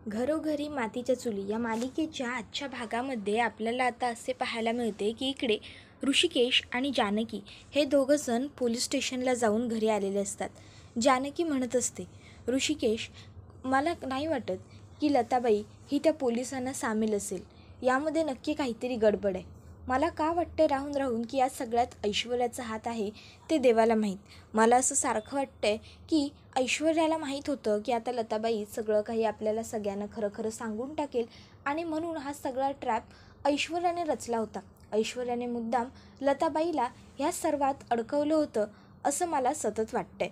घरोघरी मातीच्या चुली या मालिकेच्या आजच्या भागामध्ये आपल्याला आता असे पाहायला मिळते की इकडे ऋषिकेश आणि जानकी हे दोघंजण पोलीस स्टेशनला जाऊन घरी आलेले असतात. जानकी म्हणत असते, ऋषिकेश, मला नाही वाटत की लताबाई ही त्या पोलिसांना सामील असेल. यामध्ये नक्की काहीतरी गडबड आहे. मला का वाटतं राहून राहून की या सगळ्यात ऐश्वर्याचा हात आहे ते देवाला माहीत. मला असं सारखं वाटतंय की ऐश्वर्याला माहीत होतं की आता लताबाई सगळं काही आपल्याला सगळ्यांना खरं खरं सांगून टाकेल आणि म्हणून हा सगळा ट्रॅप ऐश्वर्याने रचला होता. ऐश्वर्याने मुद्दाम लताबाईला ह्या सर्वात अडकवलं होतं असं मला सतत वाटतंय.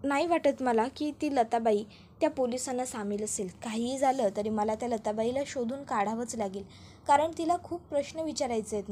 नाही वाटत मला की ती लताबाई त्या पोलिसांना सामील असेल. काहीही झालं तरी मला त्या लताबाईला शोधून काढावंच लागेल, कारण तिला खूप प्रश्न विचारायचे आहेत.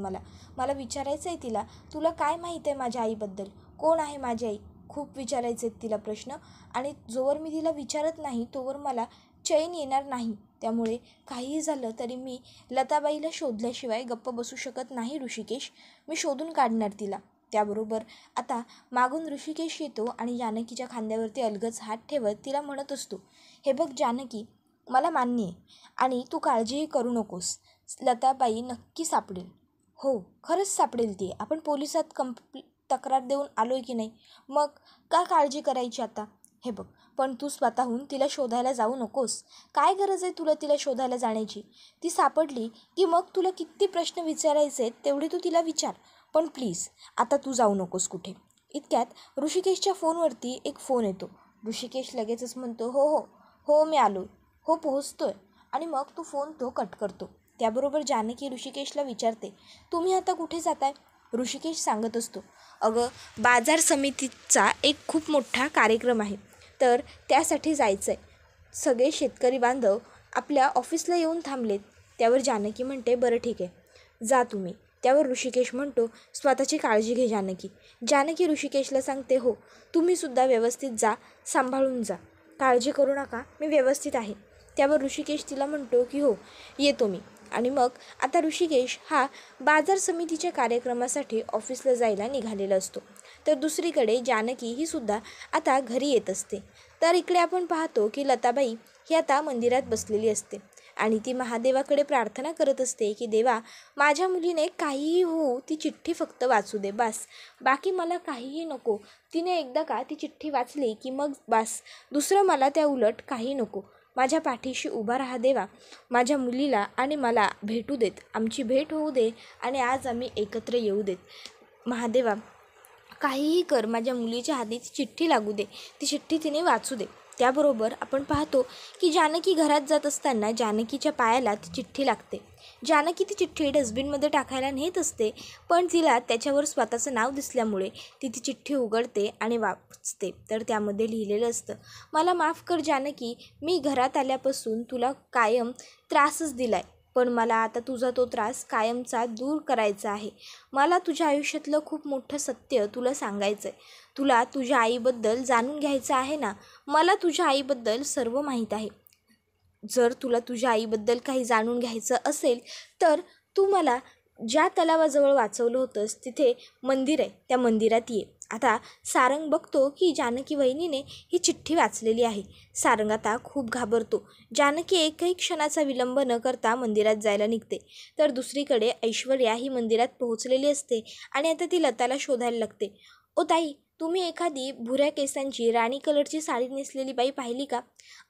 मला विचारायचं आहे तिला, तुला काय माहीत आहे माझ्या आईबद्दल, कोण आहे माझी आई, खूप विचारायचे आहेत तिला प्रश्न. आणि जोवर मी तिला विचारत नाही तोवर मला चैन येणार नाही. त्यामुळे काहीही झालं तरी मी लताबाईला शोधल्याशिवाय गप्प बसू शकत नाही ऋषिकेश. मी शोधून काढणार तिला. त्याबरोबर आता मागून ऋषिकेश येतो आणि जानकीच्या खांद्यावरती अलगद हात ठेवत तिला म्हणत असतो, हे बघ जानकी, मला मान्य आहे आणि तू काळजीही करू नकोस. लताबाई नक्की सापडेल. हो, खरंच सापडेल ती. आपण पोलिसात तक्रार देऊन आलोय की नाही, मग का काळजी करायची आता. हे बघ, पण तू स्वतःहून तिला शोधायला जाऊ नकोस. काय गरज आहे तुला तिला शोधायला जाण्याची. ती सापडली की मग तुला किती प्रश्न विचारायचे तेवढे तू तिला विचार, पण प्लीज आता तू जाऊ नकोस कुठे. इतक्यात ऋषिकेशच्या फोनवरती एक फोन येतो. ऋषिकेश लगेचच म्हणतो, हो हो हो मी आलो, हो पोहोचतोय. आणि मग तो फोन कट करतो. त्याबरोबर जानकी ऋषिकेशला विचारते, तुम्ही आता कुठे जाताय. ऋषिकेश सांगत असतो, अगं बाजार समितीचा एक खूप मोठा कार्यक्रम आहे, तर त्यासाठी जायचं आहे. सगळे शेतकरी बांधव आपल्या ऑफिसला येऊन थांबलेत. त्यावर जानकी म्हणते, बरं ठीक आहे, जा तुम्ही. त्यावर ऋषिकेश म्हणतो, स्वतःची काळजी घे जानकी. जानकी ऋषिकेशला सांगते, हो तुम्हीसुद्धा व्यवस्थित जा, सांभाळून जा, काळजी करू नका, मी व्यवस्थित आहे. त्यावर ऋषिकेश तिला म्हणतो की हो येतो मी. आणि मग आता ऋषिकेश हा बाजार समितीच्या कार्यक्रमासाठी ऑफिसला जायला निघालेला असतो. तर दुसरीकडे जानकी ही सुद्धा आता घरी येत असते. तर इकडे आपण पाहतो की लताबाई ही आता मंदिरात बसलेली असते आणि ती महादेवाकडे प्रार्थना करत असते की देवा, माझ्या मुलीने काहीही होऊ, ती चिठ्ठी फक्त वाचू दे, बास, बाकी मला काहीही नको. तिने एकदा का ती चिठ्ठी वाचली की मग बास, दुसरं मला त्या उलट काही नको. माझ्या पाठीशी उभा राहा देवा, माझ्या मुलीला आणि मला भेटू देत, आमची भेट होऊ दे आणि आज आम्ही एकत्र येऊ देत. महादेवा, काहीही कर, माझ्या मुलीच्या हाती ती चिठ्ठी लागू दे, ती चिठ्ठी तिने वाचू दे. त्याबरोबर आपण पाहतो की जानकी घरात जात असताना जानकीच्या पायाला ती चिठ्ठी लागते. जानकी ती चिठ्ठी डस्टबिनमध्ये टाकायला नेत असते, पण तिला त्याच्यावर स्वतःचं नाव दिसल्यामुळे ती चिठ्ठी उघडते आणि वाचते. तर त्यामध्ये लिहिलेलं असतं, मला माफ कर जानकी, मी घरात आल्यापासून तुला कायम त्रासच दिलाय, पण मला आता तुझा तो त्रास कायमचा दूर करायचा आहे. मला तुझ्या आयुष्यातलं खूप मोठं सत्य तुला सांगायचं आहे. तुला तुझ्या आईबद्दल जाणून घ्यायचं आहे ना. मला तुझ्या आईबद्दल सर्व माहीत आहे. जर तुला तुझ्या आईबद्दल काही जाणून घ्यायचं असेल तर तू मला ज्या तलावाजवळ वाचवलं होतंस तिथे मंदिर आहे, त्या मंदिरात ये. आता सारंग बघतो की जानकी वहिनीने ही चिठ्ठी वाचलेली आहे. सारंग आता खूप घाबरतो. जानकी एकही क्षणाचा विलंब न करता मंदिरात जायला निघते. तर दुसरीकडे ऐश्वर्या ही मंदिरात पोहोचलेली असते आणि आता ती लताला शोधायला लागते. ओ ताई, तुम्ही एखादी भुऱ्या केसांची राणी कलरची साडी नेसलेली बाई पाहिली का,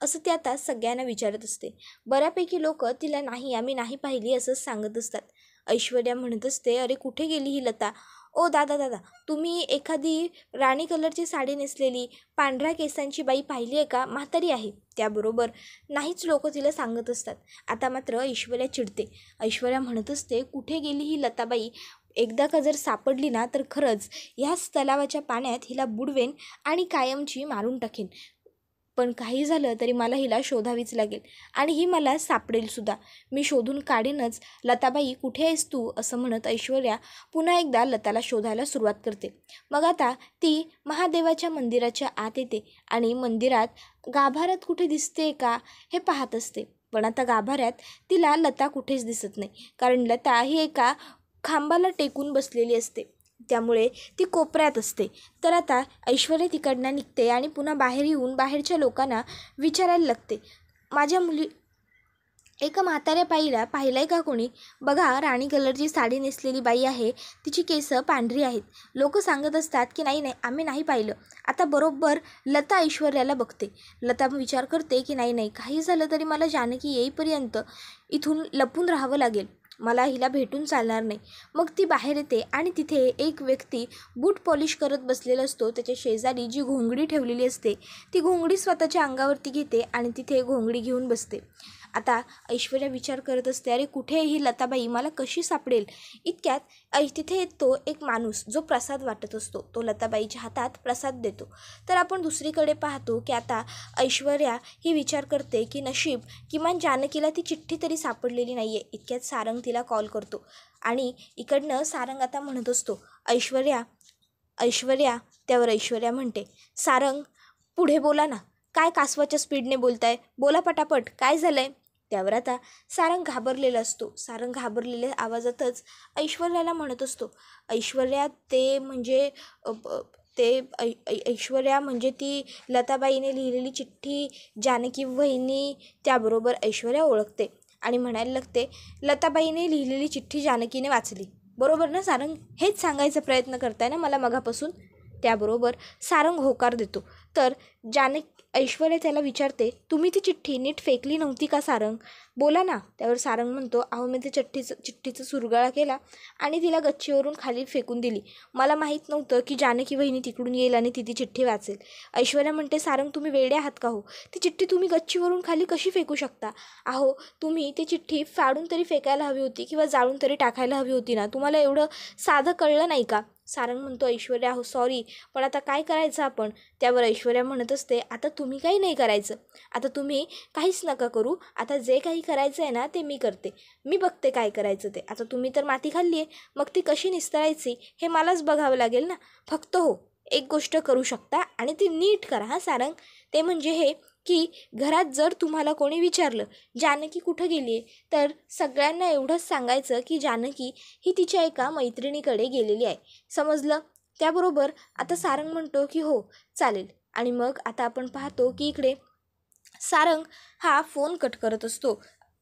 असं ती आता सगळ्यांना विचारत असते. बऱ्यापैकी लोक तिला नाही, आम्ही नाही पाहिली असंच सांगत असतात. ऐश्वर्या म्हणत असते, अरे कुठे गेली ही लता. ओ दादा, तुम्ही एखादी राणी कलरची साडी नेसलेली पांढऱ्या केसांची बाई पाहिली आहे का, म्हातारी आहे. त्याबरोबर नाहीच लोक तिला सांगत असतात. आता मात्र ऐश्वर्या चिडते. ऐश्वर्या म्हणत असते, कुठे गेली ही लताबाई, एकदा का जर सापडली ना तर खरंच ह्याच तलावाच्या पाण्यात हिला बुडवेन आणि कायमची मारून टाकेन. पण काही झालं तरी मला हिला शोधावीच लागेल आणि ही मला सापडेलसुद्धा. मी शोधून काढेनच. लताबाई कुठे आहेस तू, असं म्हणत ऐश्वर्या पुन्हा एकदा लताला शोधायला सुरुवात करते. मग आता ती महादेवाच्या मंदिराच्या आत येते आणि मंदिरात गाभाऱ्यात कुठे दिसते का हे पाहत असते. पण आता गाभाऱ्यात तिला लता कुठेच दिसत नाही, कारण लता ही एका खांबाला टेकून बसलेली असते, त्यामुळे ती कोपऱ्यात असते. तर आता ऐश्वर्या तिकडनं निघते आणि पुन्हा बाहेर येऊन बाहेरच्या लोकांना विचारायला लागते, माझ्या मुली एका म्हाताऱ्या बाईला पाहिलं आहे का कोणी? बघा, राणी कलरची साडी नेसलेली बाई आहे, तिची केस पांढरी आहेत. लोक सांगत असतात की नाही नाही आम्ही नाही पाहिलं. आता बरोबर लता ऐश्वर्याला बघते. लता विचार करते की नाही नाही काही झालं तरी मला जानकी येईपर्यंत इथून लपून राहावं लागेल, मला हिला भेटून चालणार नाही. मग ती बाहेर येते आणि तिथे एक व्यक्ती बूट पॉलिश करत बसलेला असतो. त्याच्या शेजारी जी घोंगडी ठेवलेली असते ती घोंगडी स्वतःच्या अंगावरती घेते आणि तिथे घोंगडी घेऊन बसते. आता ऐश्वर्या विचार करत असते, अरे कुठे ही लताबाई मला कशी सापडेल? इतक्यात तिथे येतो एक माणूस जो प्रसाद वाटत असतो. तो लताबाईच्या हातात प्रसाद देतो. तर आपण दुसरीकडे पाहतो की आता ऐश्वर्या ही विचार करते की नशीब किमान जानकीला ती चिठ्ठी तरी सापडलेली नाही आहे. इतक्यात सारंग तिला कॉल करतो आणि इकडनं सारंग आता म्हणत असतो, ऐश्वर्या ऐश्वर्या. त्यावर ऐश्वर्या म्हणते, सारंग पुढे बोला ना, काय कासवाच्या स्पीडने बोलताय, बोला पटापट, काय झालं आहे? त्यावर आता सारंग घाबरलेला असतो. सारंग घाबरलेल्या आवाजातच ऐश्वर्याला म्हणत असतो, ऐश्वर्या ते म्हणजे ऐश्वर्या म्हणजे ती लताबाईने लिहिलेली चिठ्ठी जानकी वहिनी. त्याबरोबर ऐश्वर्या ओळखते आणि म्हणायला लागते, लताबाईने लिहिलेली चिठ्ठी जानकीने वाचली, बरोबर ना सारंग? हेच सांगायचा प्रयत्न करताय ना मला मगापासून? त्याबरोबर सारंग होकार देतो. तर ऐश्वर्या त्याला विचारते, तुम्ही ती चिठ्ठी नीट फेकली नव्हती का सारंग? बोला ना. त्यावर सारंग म्हणतो, अहो मी ते चिठ्ठीचा सुरगळा केला आणि तिला गच्चीवरून खाली फेकून दिली. मला माहीत नव्हतं की जानकी वहिनी तिकडून येईल आणि ती चिठ्ठी वाचेल. ऐश्वर्या म्हणते, सारंग तुम्ही वेडे आहात का हो? ती चिठ्ठी तुम्ही गच्चीवरून खाली कशी फेकू शकता? अहो तुम्ही ती चिठ्ठी फाडून तरी फेकायला हवी होती किंवा जाळून तरी टाकायला हवी होती ना. तुम्हाला एवढं साधं कळलं नाही का? सारंग म्हणतो, ऐश्वर्या हो सॉरी, पण आता काय करायचं आपण? त्यावर ऐश्वर्या म्हणत असते, आता तुम्ही काही नाही करायचं, आता तुम्ही काहीच नका करू, आता जे काही करायचं आहे ना ते मी करते, मी बघते काय करायचं ते. आता तुम्ही तर माती खाल्ली आहे, मग ती कशी निस्तरायची हे मलाच बघावं लागेल ना. फक्त हो एक गोष्ट करू शकता आणि ती नीट करा हा सारंग, ते म्हणजे हे की घरात जर तुम्हाला कोणी विचारलं जानकी कुठं गेली आहे, तर सगळ्यांना एवढंच सांगायचं की जानकी ही तिच्या एका मैत्रिणीकडे गेलेली आहे, समजलं? त्याबरोबर आता सारंग म्हणतो की हो चालेल. आणि मग आता आपण पाहतो की इकडे सारंग हा फोन कट करत असतो.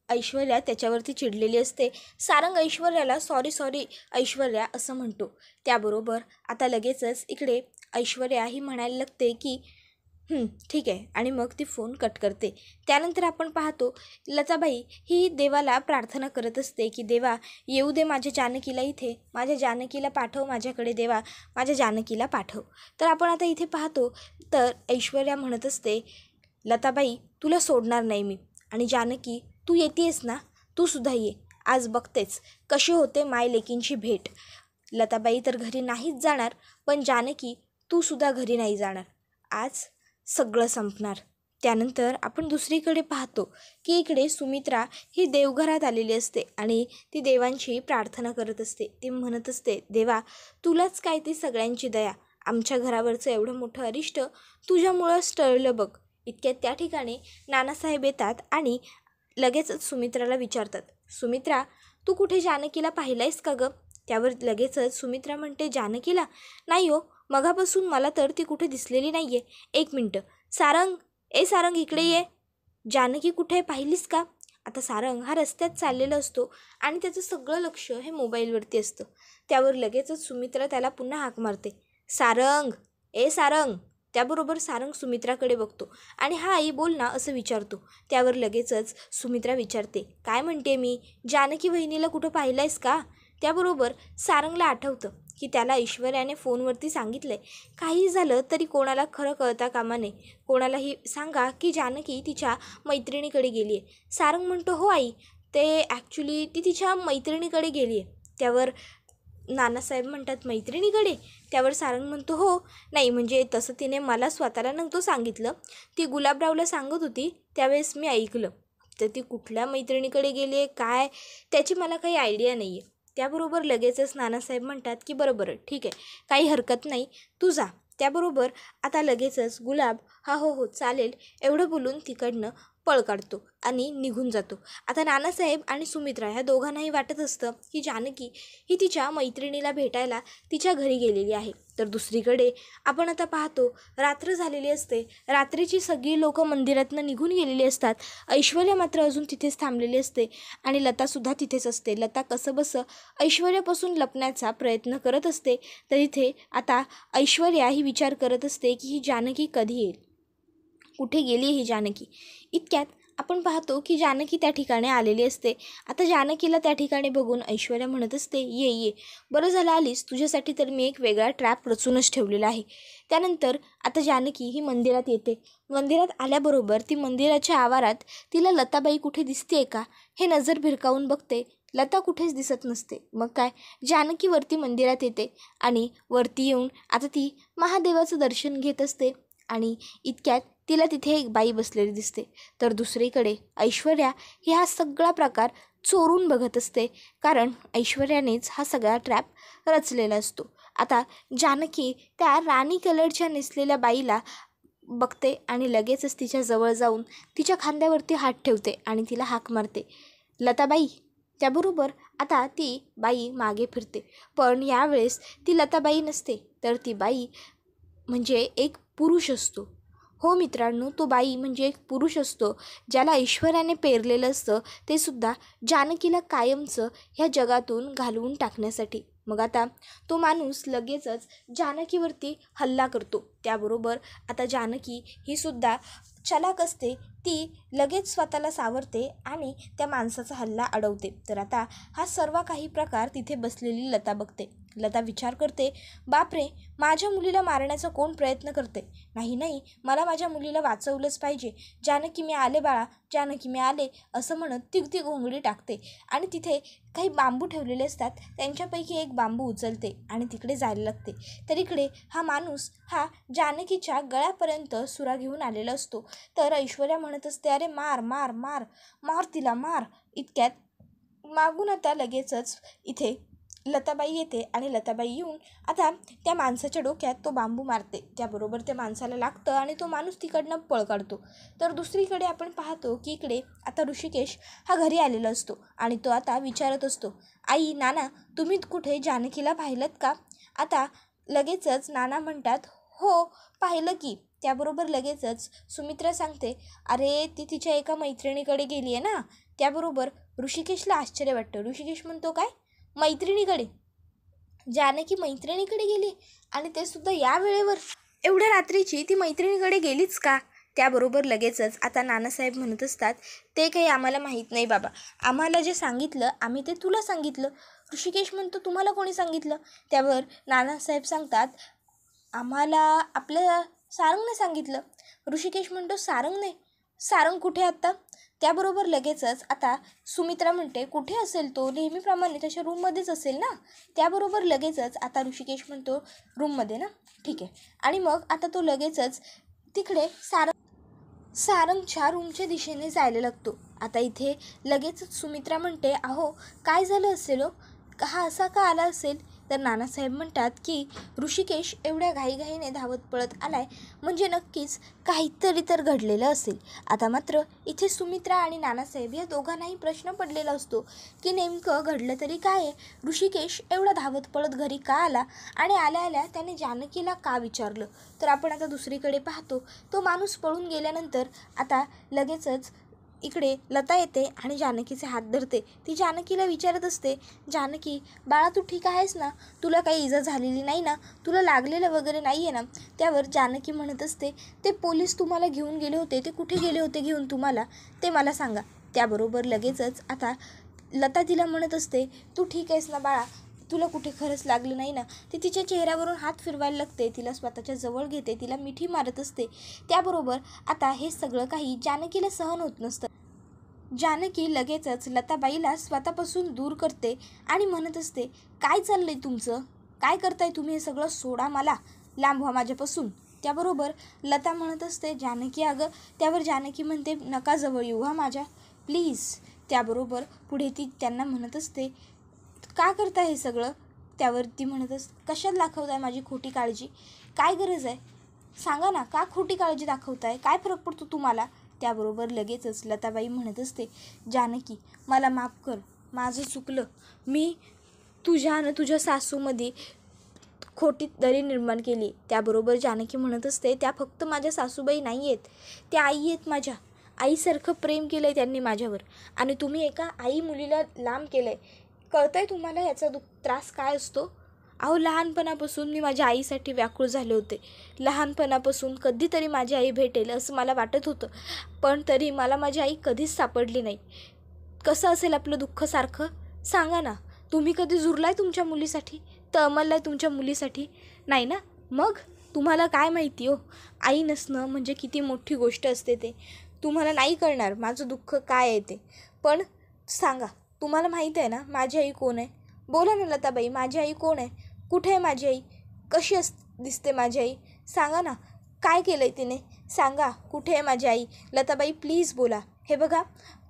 ऐश्वर्या त्याच्यावरती चिडलेली असते. सारंग ऐश्वर्याला सॉरी ऐश्वर्या असं म्हणतो. त्याबरोबर आता लगेचच इकडे ऐश्वर्या ही म्हणायला लागते की ठीक आहे, आणि मग ती फोन कट करते. त्यानंतर आपण पाहतो लताबाई ही देवाला प्रार्थना करत असते की देवा येऊ दे माझ्या जानकीला इथे, माझ्या जानकीला पाठव माझ्याकडे, देवा माझ्या जानकीला पाठव. तर आपण आता इथे पाहतो तर ऐश्वर्या म्हणत असते, लताबाई तुला सोडणार नाही मी, आणि जानकी तू येतेस ना, तू सुद्धा ये, आज बघतेच कशी होते माय लेकींची भेट. लताबाई तर घरी नाहीच जाणार, पण जानकी तू सुद्धा घरी नाही जाणार, आज सगळं संपणार. त्यानंतर आपण दुसरीकडे पाहतो की इकडे सुमित्रा ही देवघरात आलेली असते आणि ती देवांची प्रार्थना करत असते. ती म्हणत असते, देवा तुलाच काय ती सगळ्यांची दया, आमच्या घरावरचं एवढं मोठं अरिष्ट तुझ्यामुळंच टळलं बघ. इतक्यात त्या ठिकाणी नानासाहेब येतात आणि लगेचच सुमित्राला विचारतात, सुमित्रा तू कुठे जानकीला पाहिलायस का गं? त्यावर लगेचच सुमित्रा म्हणते, जानकीला नाही हो, मगापासून मला तर ती कुठे दिसलेली नाही आहे. एक मिनटं सारंग, सारंग इकडे ये, जानकी कुठे पाहिलीस का? आता सारंग हा रस्त्यात चाललेला असतो आणि त्याचं सगळं लक्ष हे मोबाईलवरती असतं. त्यावर लगेचच सुमित्रा त्याला पुन्हा हाक मारते, सारंग सारंग. त्याबरोबर सारंग सुमित्राकडे बघतो आणि हा आई बोल ना असं विचारतो. त्यावर लगेचच सुमित्रा विचारते, काय म्हणते मी, जानकी वहिनीला कुठं पाहिलंयस का? त्याबरोबर सारंगला आठवतं की त्याला ऐश्वर्याने फोनवरती सांगितलं काही झालं तरी कोणाला खरं कळता कामा नये, कोणालाही सांगा की जानकी तिच्या मैत्रिणीकडे गेली आहे. सारंग म्हणतो, हो आई, ते ॲक्च्युली ती तिच्या मैत्रिणीकडे गेली आहे. त्यावर नानासाहेब म्हणतात, मैत्रिणीकडे? त्यावर सारंग म्हणतो, हो, नाही म्हणजे तसं तिने मला स्वतःला नव्हतं सांगितलं, ती गुलाबरावला सांगत होती, त्यावेळेस मी ऐकलं. तर ती कुठल्या मैत्रिणीकडे गेली आहे काय त्याची मला काही आयडिया नाही आहे. त्याबरोबर लगेचच नानासाहेब म्हणतात की बरोबर ठीक आहे, काही हरकत नाही, तू जा. त्याबरोबर आता लगेचच गुलाब हो हो चालेल, एवढं बोलून तिकडनं पळ काढतो आणि निघून जातो. आता नानासाहेब आणि सुमित्रा ह्या दोघांनाही वाटत असतं की जानकी ही तिच्या मैत्रिणीला भेटायला तिच्या घरी गेलेली आहे. तर दुसरीकडे आपण आता पाहतो, रात्र झालेली असते. रात्रीची सगळी लोकं मंदिरातनं निघून गेलेली असतात. ऐश्वर्या मात्र अजून तिथेच थांबलेली असते आणि लतासुद्धा तिथेच असते. लता कसंबसं ऐश्वर्यापासून लपण्याचा प्रयत्न करत असते. तर इथे आता ऐश्वर्या ही विचार करत असते की ही जानकी कधी येईल, कुठे गेली ही जानकी. इतक्यात आपण पाहतो की जानकी त्या ठिकाणी आलेली असते. आता जानकीला त्या ठिकाणी बघून ऐश्वर्या म्हणत असते, ये ये, बरं झालं आलीस, तुझ्यासाठी तर मी एक वेगळा ट्रॅप रचूनच ठेवलेला आहे. त्यानंतर आता जानकी ही मंदिरात येते. मंदिरात आल्याबरोबर ती मंदिराच्या आवारात तिला लताबाई कुठे दिसते का हे नजर भिरकावून बघते. लता कुठेच दिसत नसते. मग काय, जानकी वरती मंदिरात येते आणि वरती येऊन आता ती महादेवाचं दर्शन घेत असते आणि इतक्यात तिला तिथे एक बाई बसलेली दिसते. तर दुसरीकडे ऐश्वर्या ही हा सगळा प्रकार चोरून बघत असते, कारण ऐश्वर्यानेच हा सगळा ट्रॅप रचलेला असतो. आता जानकी त्या राणी कलरच्या नेसलेल्या बाईला बघते आणि लगेचच तिच्या जवळ जाऊन तिच्या खांद्यावरती हात ठेवते आणि तिला हाक मारते, लताबाई. त्याबरोबर आता ती बाई मागे फिरते, पण यावेळेस ती लताबाई नसते, तर ती बाई म्हणजे एक पुरुष असतो. हो मित्रांनो, तो बाई म्हणजे एक पुरुष असतो, ज्याला ऐश्वर्याने पेरलेलं असतं, ते सुद्धा जानकीला कायमचं ह्या जगातून घालवून टाकण्यासाठी. मग आता तो माणूस लगेचच जानकीवरती हल्ला करतो. त्याबरोबर आता जानकी ही सुद्धा चलाक असते, ती लगेच स्वतःला सावरते आणि त्या माणसाचा हल्ला अडवते. तर आता हा सर्व काही प्रकार तिथे बसलेली लता बघते. लता विचार करते, बापरे, माझ्या मुलीला मारण्याचा कोण प्रयत्न करते. नाही नाही, मला माझ्या मुलीला वाचवलंच पाहिजे. जानकी मी आले बाळा, जानकी मी आले, असं म्हणत ती घोंगडी टाकते आणि तिथे काही बांबू ठेवलेले असतात, त्यांच्यापैकी एक बांबू उचलते आणि तिकडे जायला लागते. तर इकडे हा माणूस हा जानकीच्या गळ्यापर्यंत सुरा घेऊन आलेला असतो. तर ऐश्वर्या म्हणत असते, अरे मार मार मार मार तिला मार. इतक्यात मागून आता लगेचच इथे लताबाई येते आणि लताबाई येऊन आता त्या माणसाच्या डोक्यात तो बांबू मारते. त्याबरोबर त्या माणसाला लागतं आणि तो माणूस तिकडनं पळ काढतो. तर दुसरीकडे आपण पाहतो की इकडे आता ऋषिकेश हा घरी आलेला असतो आणि तो आता विचारत असतो, आई, नाना, तुम्ही कुठे जानकीला पाहिलंत का. आता लगेचच नाना म्हणतात, हो पाहिलं की. त्याबरोबर लगेचच सुमित्रा सांगते, अरे ती तिच्या एका मैत्रिणीकडे गेली आहे ना. त्याबरोबर ऋषिकेशला आश्चर्य वाटतं. ऋषिकेश म्हणतो, काय मैत्रिणीकडे, जानकी मैत्रिणीकडे गेली आणि ते सुद्धा या वेळेवर, एवढ्या रात्रीची ती मैत्रिणीकडे गेलीच का. त्याबरोबर लगेचच आता नानासाहेब म्हणत असतात, ते काही आम्हाला माहीत नाही बाबा, आम्हाला जे सांगितलं आम्ही ते तुला सांगितलं. ऋषिकेश म्हणतो, तुम्हाला कोणी सांगितलं. त्यावर नानासाहेब सांगतात, आम्हाला आपल्या सारंगने सांगितलं. ऋषिकेश म्हणतो, सारंगने, सारंग कुठे आत्ता. त्याबरोबर लगेचच आता सुमित्रा म्हणते, कुठे असेल तो, नेहमीप्रमाणे त्याच्या रूममध्येच असेल ना. त्याबरोबर लगेचच आता ऋषिकेश म्हणतो, रूममध्ये ना, ठीक आहे. आणि मग आता तो लगेचच तिकडे सारंगच्या रूमच्या दिशेने जायला लागतो. आता इथे लगेचच सुमित्रा म्हणते, अहो काय झालं असेल हो, हा असा का आला असेल. तर नानासाहेब म्हणतात की ऋषिकेश एवढ्या घाईघाईने धावत पळत आलाय, म्हणजे नक्कीच काहीतरी तर घडलेलं असेल. आता मात्र इथे सुमित्रा आणि नानासाहेब या दोघांनाही प्रश्न पडलेला असतो की नेमकं घडलं तरी काय आहे. ऋषिकेश एवढा धावत पळत घरी का आला आणि आल्या आल्या त्याने जानकीला का विचारलं. तर आपण आता दुसरीकडे पाहतो, तो माणूस पळून गेल्यानंतर आता लगेचच इकडे लता येते आणि जानकीचे हात धरते. ती जानकीला विचारत असते, जानकी बाळा तू ठीक आहेस ना, तुला काही इजा झालेली नाही ना, तुला लागलेलं वगैरे नाही आहे ना. त्यावर जानकी म्हणत असते, ते पोलीस तुम्हाला घेऊन गेले होते, ते कुठे गेले होते घेऊन तुम्हाला, ते मला सांगा. त्याबरोबर लगेचच आता लता तिला म्हणत असते, तू ठीक आहेस ना बाळा, तुला कुठे खरंच लागलं नाही ना. ती तिच्या चेहऱ्यावरून हात फिरवायला लागते, तिला स्वतःच्या जवळ घेते, तिला मिठी मारत असते. त्याबरोबर आता हे सगळं काही जानकीला सहन होत नसतं. जानकी लगेचच लताबाईला स्वतःपासून दूर करते आणि म्हणत असते, काय चाललंय तुमचं, काय करताय तुम्ही, हे सगळं सोडा, मला लांब व्हा माझ्यापासून. त्याबरोबर लता म्हणत असते, जानकी अगं. त्यावर जानकी म्हणते, नका जवळ येऊ हा माझ्या, प्लीज. त्याबरोबर पुढे ती त्यांना म्हणत असते, का करताय हे सगळं. त्यावर ती म्हणत असते, कशात दाखवताय माझी खोटी काळजी, काय गरज आहे. सांगा ना, का खोटी काळजी दाखवताय? काय फरक पडतो तुम्हाला? त्याबरोबर लगेचच लताबाई म्हणत असते, जानकी मला माफ कर, माझं चुकलं. मी तुझ्या आणि तुझ्या सासूमध्ये खोटी दरी निर्माण केली. त्याबरोबर जानकी म्हणत असते, त्या फक्त माझ्या सासूबाई नाही आहेत, त्या आई आहेत माझ्या. आईसारखं प्रेम केलं आहे त्यांनी माझ्यावर आणि तुम्ही एका आई मुलीला लांब केलं आहे. कळतं आहे तुम्हाला याचा त्रास काय असतो? अहो, लहानपणापासून मी माझ्या आईसाठी व्याकुळ झाले होते. लहानपणापासून कधीतरी माझी आई भेटेल असं मला वाटत होतं, पण तरी मला माझी आई कधीच सापडली नाही. कसं असेल आपलं दुःख सारखं? सांगा ना. तुम्ही कधी झुरलाय तुमच्या मुलीसाठी? तळमळलाय तुमच्या मुलीसाठी? नाही ना? मग तुम्हाला काय माहिती हो, आई नसणं म्हणजे किती मोठी गोष्ट असते ते. तुम्हाला नाही कळणार माझं दुःख काय आहे ते. पण सांगा, तुम्हाला माहीत आहे ना माझी आई कोण आहे? बोला ना लताबाई, माझी आई कोण आहे? कुठे आहे माझी आई? कशी दिसते माझी आई? सांगा ना, काय केलं आहे तिने? सांगा, कुठे आहे माझी आई? लताबाई प्लीज बोला. हे बघा,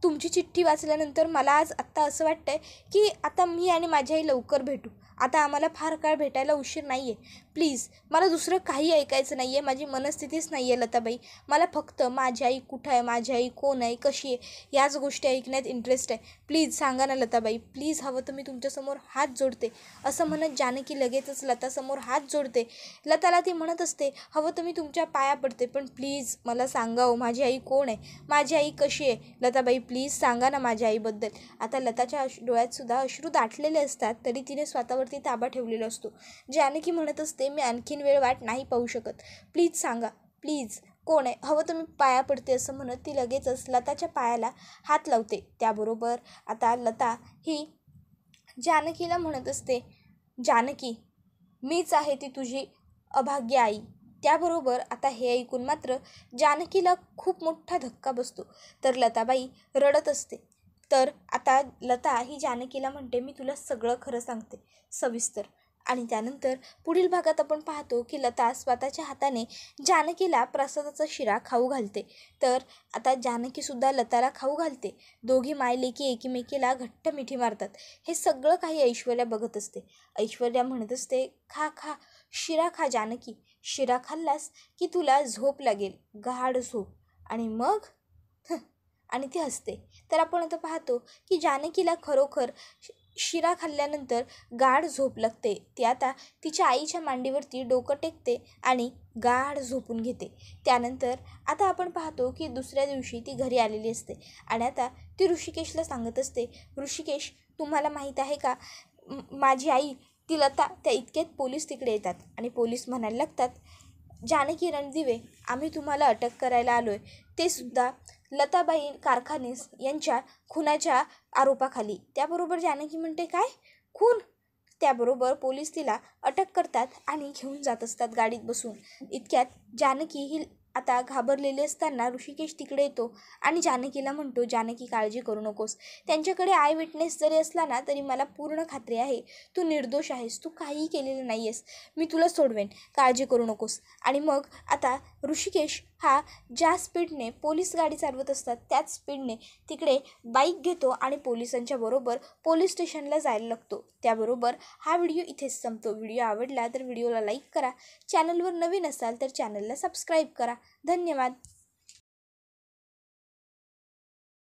तुमची चिठ्ठी वाचल्यानंतर मला आज आत्ता असं वाटतं आहे की आता मी आणि माझी आई लवकर भेटू. आता आम्हाला फार काळ भेटायला उशीर नाही आहे. प्लीज, मला दुसरं काही ऐकायचं नाही आहे. माझी मनस्थितीच नाही आहे लताबाई. मला फक्त माझी आई कुठं आहे, माझी आई कोण आहे, कशी आहे, याच गोष्टी ऐकण्यात इंटरेस्ट आहे. प्लीज सांगा ना लताबाई, प्लीज. हवं तर मी तुमच्यासमोर हात जोडते. असं म्हणत जानकी लगेचच लतासमोर हात जोडते. लताला ती म्हणत असते, हवं तर मी तुमच्या पाया पडते, पण प्लीज मला सांगा हो, माझी आई कोण आहे, माझी आई कशी आहे? लताबाई प्लीज सांगा ना माझ्या आईबद्दल. आता लताच्या डोळ्यातसुद्धा अश्रू दाटलेले असतात, तरी तिने स्वतःवरती ताबा ठेवलेला असतो. जानकी म्हणत असते, मी आणखीन वेळ वाट नाही पाहू शकत. प्लीज सांगा, प्लीज कोण आहे? हवं तर मी पाया पडते. असं म्हणत ती लगेचच लताच्या पायाला हात लावते. त्याबरोबर आता लता ही जानकीला म्हणत असते, जानकी मीच आहे ती तुझी अभाग्य आई. त्याबरोबर आता हे ऐकून मात्र जानकीला खूप मोठा धक्का बसतो, तर लताबाई रडत असते. तर आता लता ही जानकीला म्हणते, मी तुला सगळं खरं सांगते सविस्तर. आणि त्यानंतर पुढील भागात आपण पाहतो की लता स्वतःच्या हाताने जानकीला प्रसादाचा शिरा खाऊ घालते. तर आता जानकीसुद्धा लताला खाऊ घालते. दोघी मायलेकी एकमेकीला घट्ट मिठी मारतात. हे सगळं काही ऐश्वर्या बघत असते. ऐश्वर्या म्हणत असते, खा खा शिरा खा जानकी. शिरा खाल्लास की तुला झोप लागेल, गाढ झोप. आणि मग आणि ती हसते. तर आपण आता पाहतो की जानकीला खरोखर शिरा खाल्ल्यानंतर गाढ झोप लागते. ती आता तिच्या आईच्या मांडीवरती डोकं टेकते आणि गाढ झोपून घेते. त्यानंतर आता आपण पाहतो की दुसऱ्या दिवशी ती घरी आलेली असते आणि आता ती ऋषिकेशला सांगत असते, ऋषिकेश तुम्हाला माहीत आहे का, माझी आई ती लता, त्या इतक्यात पोलीस तिकडे येतात आणि पोलीस म्हणायला लागतात, जानकी रणदिवे आम्ही तुम्हाला अटक करायला आलो आहे, ते सुद्धा लताबाई कारखानीस यांच्या खुनाच्या आरोपाखाली. त्याबरोबर जानकी म्हणते, काय खून? त्याबरोबर पोलीस तिला अटक करतात आणि घेऊन जात असतात गाडीत बसून. इतक्यात जानकी ही आता घाबरलेली असताना ऋषिकेश तिकडे येतो आणि जानकीला म्हणतो, जानकी काळजी करू नकोस. त्यांच्याकडे आय विटनेस जरी असला ना तरी मला पूर्ण खात्री आहे तू निर्दोष आहेस, तू काहीही केलेलं नाही आहेस, मी तुला सोडवेन, काळजी करू नकोस. आणि मग आता ऋषिकेश हा ज्या स्पीडने पोलीस गाडी चालवत असतात त्याच स्पीडने तिकडे बाईक घेतो आणि पोलिसांच्या बरोबर पोलीस स्टेशनला जायला लागतो. त्याबरोबर हा व्हिडिओ इथेच संपतो. व्हिडिओ आवडला तर व्हिडिओला लाईक करा. चॅनलवर नवीन असाल तर चॅनलला सबस्क्राईब करा. धन्यवाद.